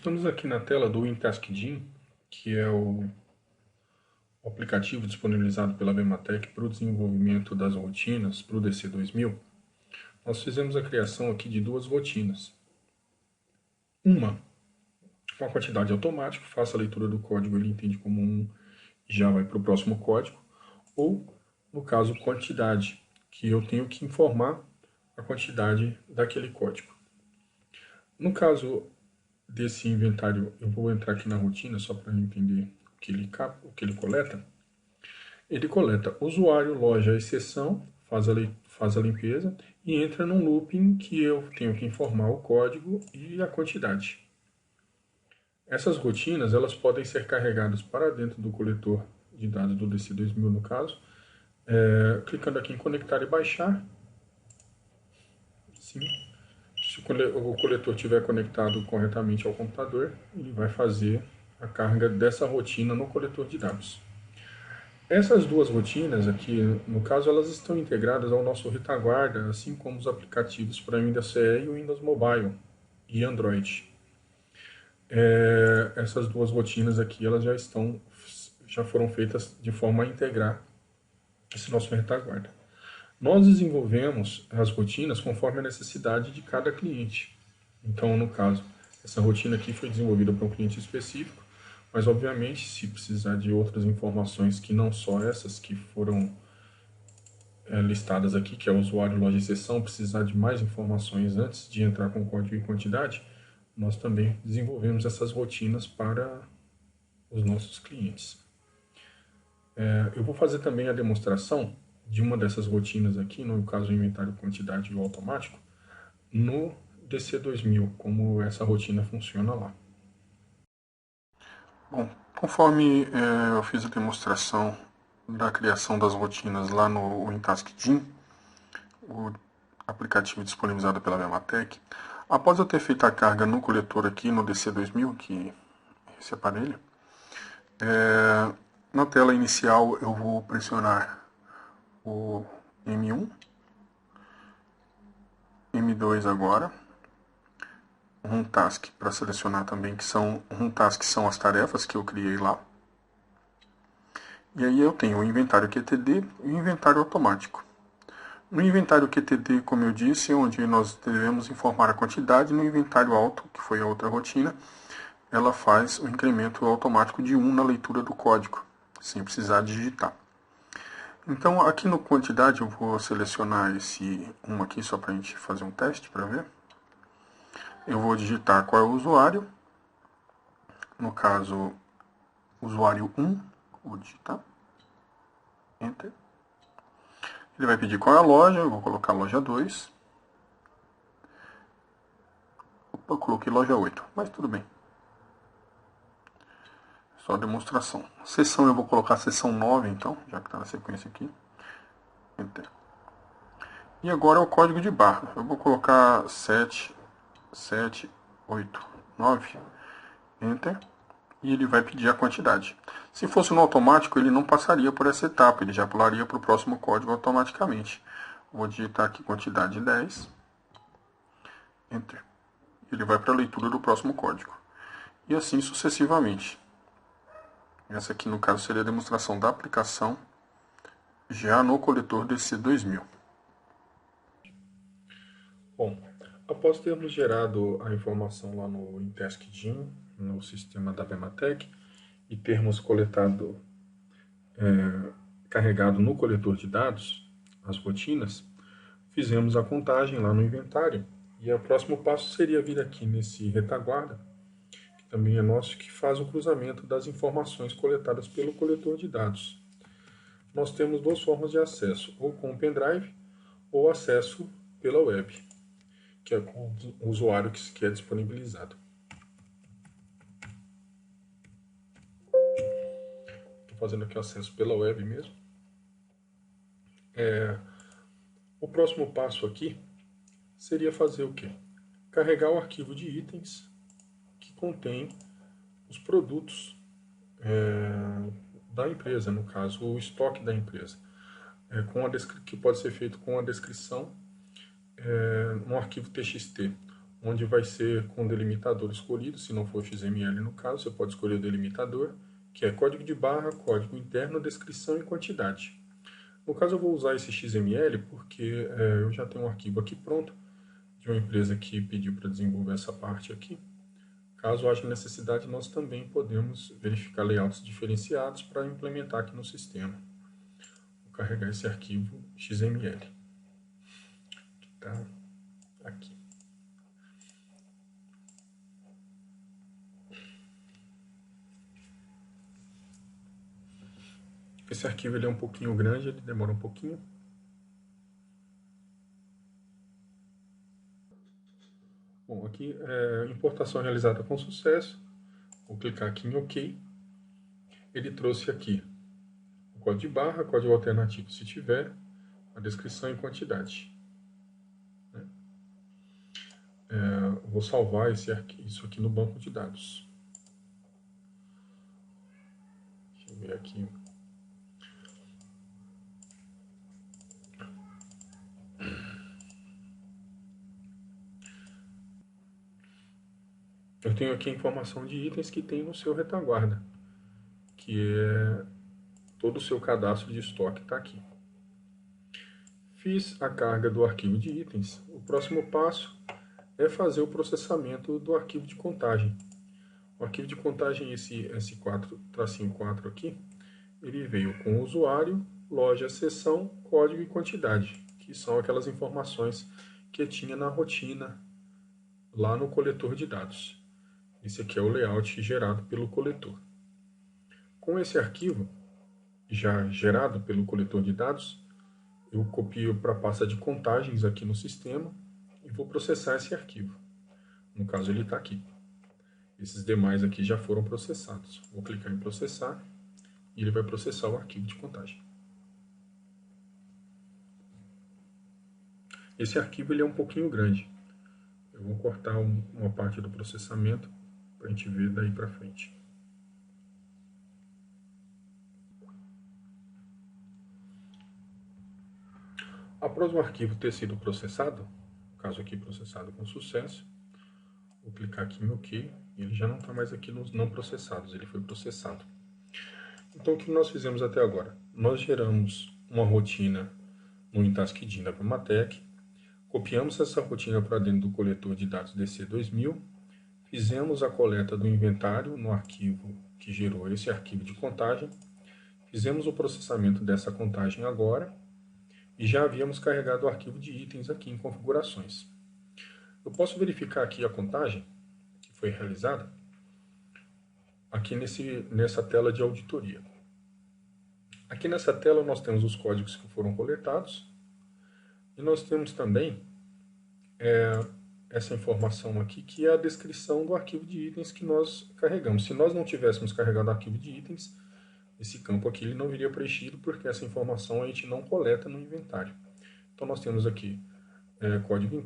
Estamos aqui na tela do WinTaskDin, que é o aplicativo disponibilizado pela Bematec para o desenvolvimento das rotinas para o DC2000. Nós fizemos a criação aqui de duas rotinas. Uma, com a quantidade automática, faça a leitura do código, ele entende como um e já vai para o próximo código. Ou, no caso, quantidade, que eu tenho que informar a quantidade daquele código. No caso desse inventário, eu vou entrar aqui na rotina só para entender o que ele coleta. Ele coleta usuário, loja, exceção, faz a limpeza e entra num looping que eu tenho que informar o código e a quantidade. Essas rotinas elas podem ser carregadas para dentro do coletor de dados do DC2000 no caso, clicando aqui em conectar e baixar. Sim. Se o coletor estiver conectado corretamente ao computador, ele vai fazer a carga dessa rotina no coletor de dados. Essas duas rotinas aqui, no caso, elas estão integradas ao nosso retaguarda, assim como os aplicativos para Windows CE e o Windows Mobile e Android. Essas duas rotinas aqui, elas já foram feitas de forma a integrar esse nosso retaguarda. Nós desenvolvemos as rotinas conforme a necessidade de cada cliente. Então, no caso, essa rotina aqui foi desenvolvida para um cliente específico, mas obviamente, se precisar de outras informações que não só essas que foram listadas aqui, que é o usuário, loja e exceção, precisar de mais informações antes de entrar com código e quantidade, nós também desenvolvemos essas rotinas para os nossos clientes. Eu vou fazer também a demonstração de uma dessas rotinas aqui, no caso o inventário, quantidade e o automático, no DC2000, como essa rotina funciona lá. Bom, conforme eu fiz a demonstração da criação das rotinas lá no WinTaskDin, o aplicativo disponibilizado pela Bematec, após eu ter feito a carga no coletor aqui no DC2000, que é esse aparelho, na tela inicial eu vou pressionar o M1, M2 agora, Run Task para selecionar também, que são Run Task são as tarefas que eu criei lá. E aí eu tenho o inventário QTD e o inventário automático. No inventário QTD, como eu disse, onde nós devemos informar a quantidade, no inventário auto, que foi a outra rotina, ela faz o incremento automático de 1 na leitura do código, sem precisar digitar. Então, aqui no quantidade, eu vou selecionar esse 1 aqui, só para a gente fazer um teste, para ver. Eu vou digitar qual é o usuário, no caso, usuário 1, vou digitar, Enter. Ele vai pedir qual é a loja, eu vou colocar loja 2. Opa, eu coloquei loja 8, mas tudo bem. Só demonstração. Seção eu vou colocar seção 9, então, já que está na sequência aqui. Enter. E agora é o código de barra. Eu vou colocar 7, 7, 8, 9. Enter. E ele vai pedir a quantidade. Se fosse no automático, ele não passaria por essa etapa, ele já pularia para o próximo código automaticamente. Vou digitar aqui quantidade 10. Enter. Ele vai para a leitura do próximo código. E assim sucessivamente. Essa aqui, no caso, seria a demonstração da aplicação já no coletor DC2000. Bom, após termos gerado a informação lá no WinTaskDin, no sistema da Bematec, e termos coletado, carregado no coletor de dados, as rotinas, fizemos a contagem lá no inventário. E o próximo passo seria vir aqui nesse retaguarda, que também é nosso, que faz o cruzamento das informações coletadas pelo coletor de dados. Nós temos duas formas de acesso, ou com o pendrive, ou acesso pela web, que é com o usuário que é disponibilizado. Estou fazendo aqui o acesso pela web mesmo. O próximo passo aqui seria fazer o quê? Carregar o arquivo de itens que contém os produtos da empresa, no caso, o estoque da empresa, que pode ser feito com a descrição no arquivo TXT, onde vai ser com o delimitador escolhido. Se não for XML no caso, você pode escolher o delimitador, que é código de barra, código interno, descrição e quantidade. No caso, eu vou usar esse XML porque eu já tenho um arquivo aqui pronto de uma empresa que pediu para desenvolver essa parte aqui. Caso haja necessidade, nós também podemos verificar layouts diferenciados para implementar aqui no sistema. Vou carregar esse arquivo XML, que está aqui. Esse arquivo ele é um pouquinho grande, ele demora um pouquinho. Bom, aqui é importação realizada com sucesso. Vou clicar aqui em OK. Ele trouxe aqui o código de barra, código alternativo se tiver, a descrição e quantidade. Vou salvar isso aqui no banco de dados. Deixa eu ver aqui. Eu tenho aqui a informação de itens que tem no seu retaguarda, que é todo o seu cadastro de estoque está aqui. Fiz a carga do arquivo de itens. O próximo passo é fazer o processamento do arquivo de contagem. O arquivo de contagem, esse S4-4 aqui, ele veio com usuário, loja, seção, código e quantidade, que são aquelas informações que tinha na rotina lá no coletor de dados. Esse aqui é o layout gerado pelo coletor. Com esse arquivo já gerado pelo coletor de dados, eu copio para a pasta de contagens aqui no sistema e vou processar esse arquivo. No caso, ele está aqui. Esses demais aqui já foram processados. Vou clicar em processar e ele vai processar o arquivo de contagem. Esse arquivo ele é um pouquinho grande. Eu vou cortar uma parte do processamento para a gente ver daí para frente. Após o arquivo ter sido processado, no caso aqui processado com sucesso, vou clicar aqui em OK, e ele já não está mais aqui nos não processados, ele foi processado. Então o que nós fizemos até agora? Nós geramos uma rotina no Intaskd da Vematech, copiamos essa rotina para dentro do coletor de dados DC2000, fizemos a coleta do inventário no arquivo que gerou esse arquivo de contagem, fizemos o processamento dessa contagem agora e já havíamos carregado o arquivo de itens aqui em configurações. Eu posso verificar aqui a contagem que foi realizada aqui nessa tela de auditoria. Aqui nessa tela nós temos os códigos que foram coletados e nós temos também essa informação aqui, que é a descrição do arquivo de itens que nós carregamos. Se nós não tivéssemos carregado o arquivo de itens, esse campo aqui ele não viria preenchido, porque essa informação a gente não coleta no inventário. Então nós temos aqui código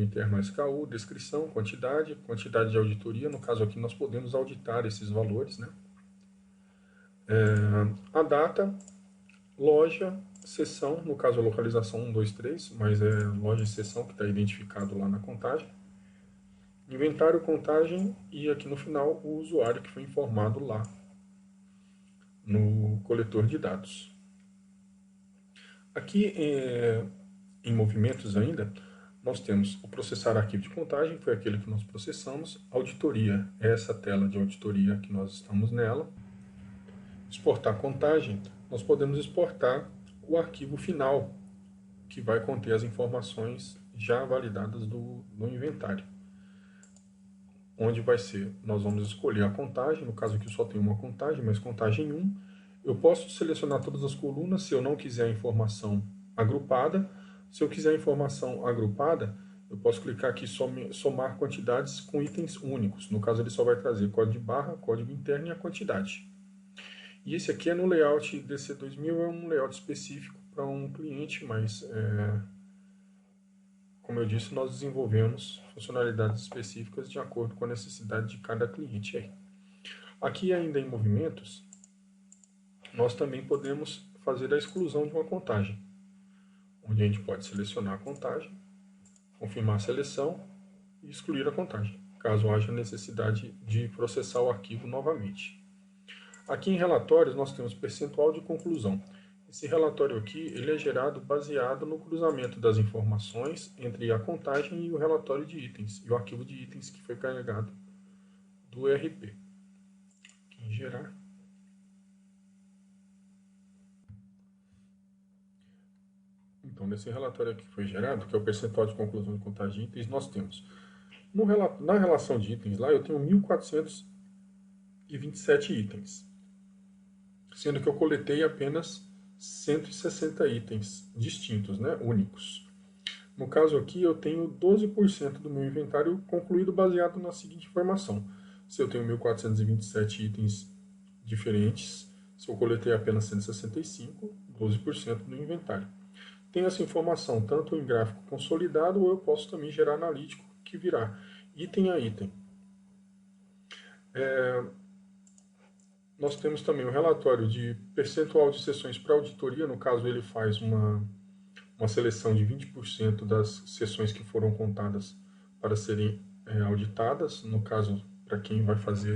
interno SKU, descrição, quantidade de auditoria. No caso aqui nós podemos auditar esses valores, né? A data, loja, seção, no caso a localização 123, mas é loja e seção que está identificado lá na contagem. Inventário, contagem e aqui no final o usuário que foi informado lá no coletor de dados. Aqui em movimentos ainda, nós temos o processar arquivo de contagem, foi aquele que nós processamos. Auditoria é essa tela de auditoria que nós estamos nela. Exportar contagem, nós podemos exportar o arquivo final, que vai conter as informações já validadas do inventário. Onde vai ser, nós vamos escolher a contagem, no caso aqui eu só tenho uma contagem, mas contagem 1. Eu posso selecionar todas as colunas se eu não quiser a informação agrupada. Se eu quiser a informação agrupada, eu posso clicar aqui em somar quantidades com itens únicos. No caso ele só vai trazer código de barra, código interno e a quantidade. E esse aqui é no layout DC2000, é um layout específico para um cliente, mas como eu disse, nós desenvolvemos funcionalidades específicas de acordo com a necessidade de cada cliente aí. Aqui ainda em movimentos, nós também podemos fazer a exclusão de uma contagem, onde a gente pode selecionar a contagem, confirmar a seleção e excluir a contagem, caso haja necessidade de processar o arquivo novamente. Aqui em relatórios nós temos percentual de conclusão. Esse relatório aqui ele é gerado baseado no cruzamento das informações entre a contagem e o relatório de itens, e o arquivo de itens que foi carregado do ERP. Aqui em gerar. Então, nesse relatório aqui que foi gerado, que é o percentual de conclusão de contagem de itens, nós temos, na relação de itens lá, eu tenho 1.427 itens, sendo que eu coletei apenas 160 itens distintos, né, únicos. No caso aqui, eu tenho 12% do meu inventário concluído baseado na seguinte informação. Se eu tenho 1.427 itens diferentes, se eu coletei apenas 165, 12% do inventário. Tenho essa informação tanto em gráfico consolidado ou eu posso também gerar analítico, que virá item a item. Nós temos também o relatório de percentual de sessões para auditoria, no caso ele faz uma seleção de 20% das sessões que foram contadas para serem auditadas, no caso para quem vai fazer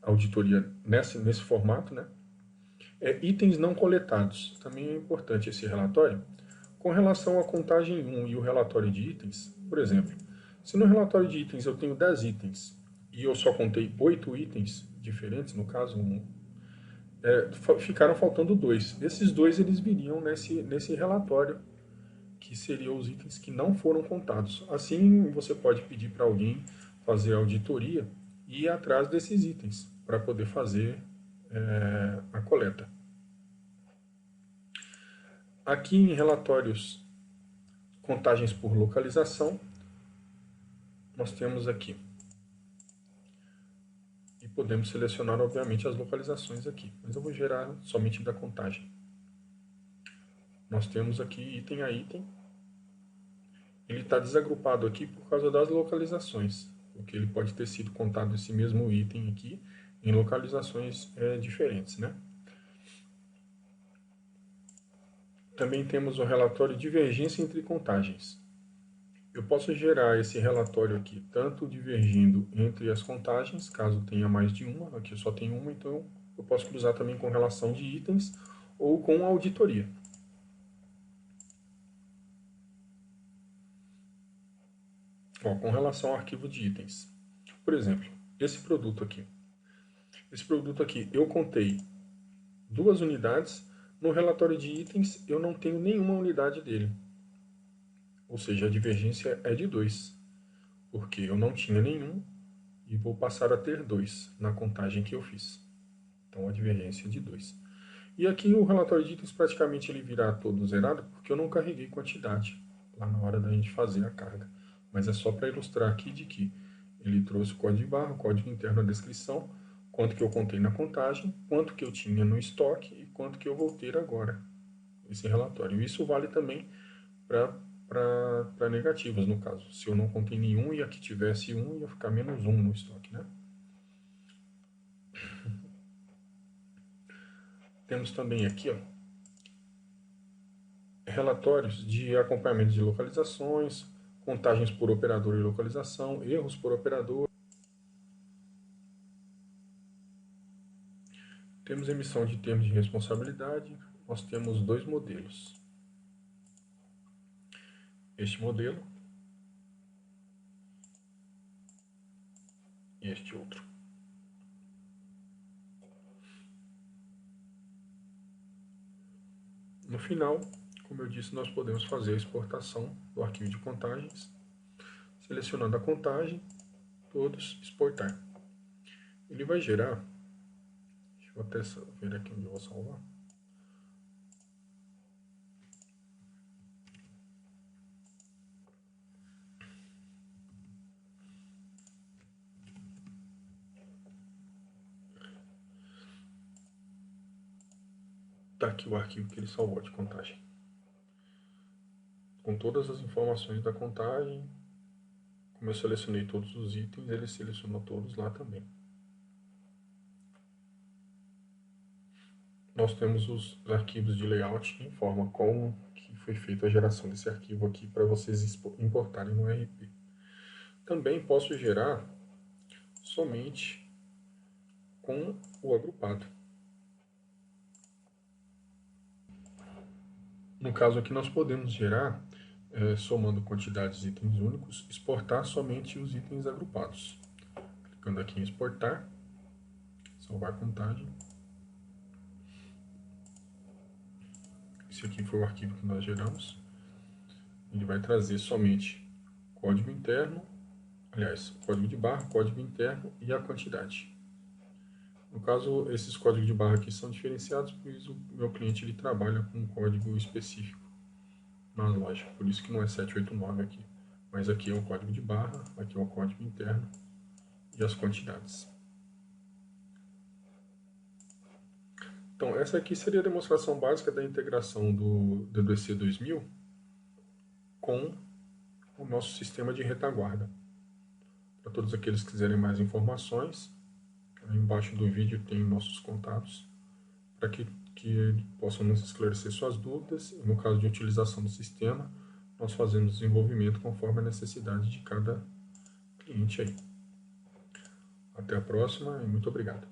a auditoria nesse formato, né? Itens não coletados, também é importante esse relatório. Com relação à contagem 1 e o relatório de itens, por exemplo, se no relatório de itens eu tenho 10 itens e eu só contei 8 itens diferentes, no caso, ficaram faltando 2. Esses 2 eles viriam nesse relatório, que seriam os itens que não foram contados. Assim, você pode pedir para alguém fazer a auditoria e ir atrás desses itens para poder fazer a coleta. Aqui em relatórios, contagens por localização, nós temos aqui. E podemos selecionar, obviamente, as localizações aqui. Mas eu vou gerar somente da contagem. Nós temos aqui item a item. Ele está desagrupado aqui por causa das localizações. Porque ele pode ter sido contado esse mesmo item aqui em localizações diferentes, né? Também temos o relatório de divergência entre contagens. Eu posso gerar esse relatório aqui, tanto divergindo entre as contagens, caso tenha mais de uma, aqui só tem uma, então eu posso cruzar também com relação de itens ou com auditoria. Com relação ao arquivo de itens. Por exemplo, esse produto aqui. Esse produto aqui eu contei 2 unidades, no relatório de itens eu não tenho nenhuma unidade dele. Ou seja, a divergência é de 2, porque eu não tinha nenhum e vou passar a ter 2 na contagem que eu fiz. Então a divergência é de 2. E aqui o relatório de itens praticamente ele virá todo zerado, porque eu não carreguei quantidade lá na hora da gente fazer a carga. Mas é só para ilustrar aqui de que ele trouxe o código de barra, o código interno, a descrição, quanto que eu contei na contagem, quanto que eu tinha no estoque e quanto que eu vou ter agora, esse relatório. Isso vale também para negativas, no caso. Se eu não contei nenhum e aqui tivesse um, ia ficar menos um no estoque, né? Temos também aqui, ó, relatórios de acompanhamento de localizações, contagens por operador e localização, erros por operador. Temos emissão de termos de responsabilidade. Nós temos 2 modelos. Este modelo e este outro. No final, como eu disse, nós podemos fazer a exportação do arquivo de contagens, selecionando a contagem, todos, exportar. Ele vai gerar, deixa eu até ver aqui onde eu vou salvar. Está aqui o arquivo que ele salvou de contagem. Com todas as informações da contagem, como eu selecionei todos os itens, ele selecionou todos lá também. Nós temos os arquivos de layout que informam como que foi feita a geração desse arquivo aqui para vocês importarem no ERP. também posso gerar somente com o agrupado. No caso aqui, nós podemos gerar, somando quantidades de itens únicos, exportar somente os itens agrupados. Clicando aqui em exportar, salvar contagem. Esse aqui foi o arquivo que nós geramos. Ele vai trazer somente código interno, aliás, código de barra, código interno e a quantidade. No caso, esses códigos de barra aqui são diferenciados, pois o meu cliente ele trabalha com um código específico na loja, por isso que não é 789 aqui. Mas aqui é o código de barra, aqui é o código interno e as quantidades. Então, essa aqui seria a demonstração básica da integração do DDC 2000 com o nosso sistema de retaguarda. Para todos aqueles que quiserem mais informações, aí embaixo do vídeo tem nossos contatos, para que possam nos esclarecer suas dúvidas. E no caso de utilização do sistema, nós fazemos desenvolvimento conforme a necessidade de cada cliente aí. Até a próxima e muito obrigado.